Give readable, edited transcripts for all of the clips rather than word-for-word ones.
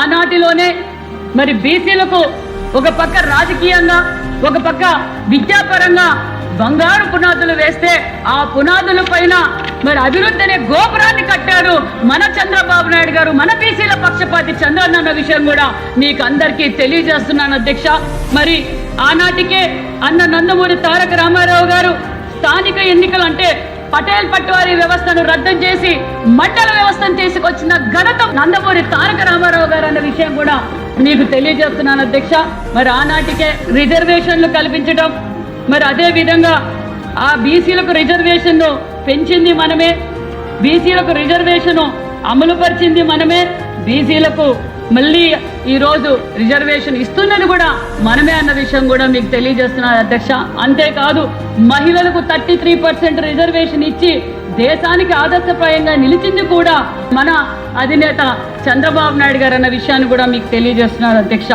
ఆనాటిలోనే మరి బీసీలకు ఒక పక్క రాజకీయంగా ఒక పక్క విద్యాపరంగా బంగారు పునాదులు వేస్తే ఆ పునాదుల పైన మరి అభివృద్ధి అనే గోపురాన్ని కట్టారు మన చంద్రబాబు నాయుడు గారు, మన బీసీల పక్షపాతి చంద్రన్న అన్న విషయం కూడా మీకు అందరికీ తెలియజేస్తున్నాను అధ్యక్ష. మరి ఆనాటికే అన్న నందమూరి తారక రామారావు గారు స్థానిక ఎన్నికలు అంటే పటేల్ పట్వారీ వ్యవస్థను రద్దు చేసి మండల వ్యవస్థను తీసుకొచ్చిన ఘనత నందమూరి తారక రామారావు గారు అన్న విషయం కూడా మీకు తెలియజేస్తున్నాను అధ్యక్ష. మరి ఆనాటికే రిజర్వేషన్లు కల్పించడం, మరి అదే విధంగా ఆ బీసీలకు రిజర్వేషన్ పెంచింది మనమే, బీసీలకు రిజర్వేషన్ అమలుపరిచింది మనమే, బీసీలకు మళ్ళీ ఈరోజు రిజర్వేషన్ ఇస్తున్నది కూడా మనమే అన్న విషయం కూడా మీకు తెలియజేస్తున్నారు అధ్యక్ష. అంతేకాదు మహిళలకు 33% రిజర్వేషన్ ఇచ్చి దేశానికి ఆదర్శప్రాయంగా నిలిచింది కూడా మన అధినేత చంద్రబాబు నాయుడు గారు అన్న విషయాన్ని కూడా మీకు తెలియజేస్తున్నారు అధ్యక్ష.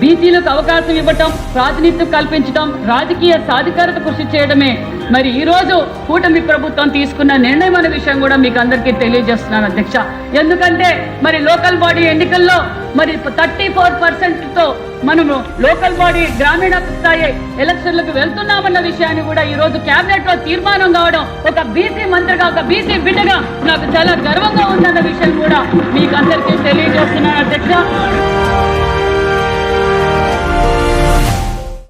బీసీలకు అవకాశం ఇవ్వటం, ప్రాతినిధ్యం కల్పించడం, రాజకీయ సాధికారత కృషి చేయడమే మరి ఈరోజు కూటమి ప్రభుత్వం తీసుకున్న నిర్ణయం అనే విషయం కూడా మీకు అందరికీ తెలియజేస్తున్నాను అధ్యక్ష. ఎందుకంటే మరి లోకల్ బాడీ ఎన్నికల్లో మరి 34%తో మనము లోకల్ బాడీ గ్రామీణ స్థాయి ఎలక్షన్లకు వెళ్తున్నామన్న విషయాన్ని కూడా ఈరోజు క్యాబినెట్ లో తీర్మానం కావడం ఒక బీసీ మంత్రిగా, ఒక బీసీ బిడ్డగా నాకు చాలా గర్వంగా ఉందన్న విషయం కూడా మీకు అందరికీ తెలియజేస్తున్నాను అధ్యక్ష.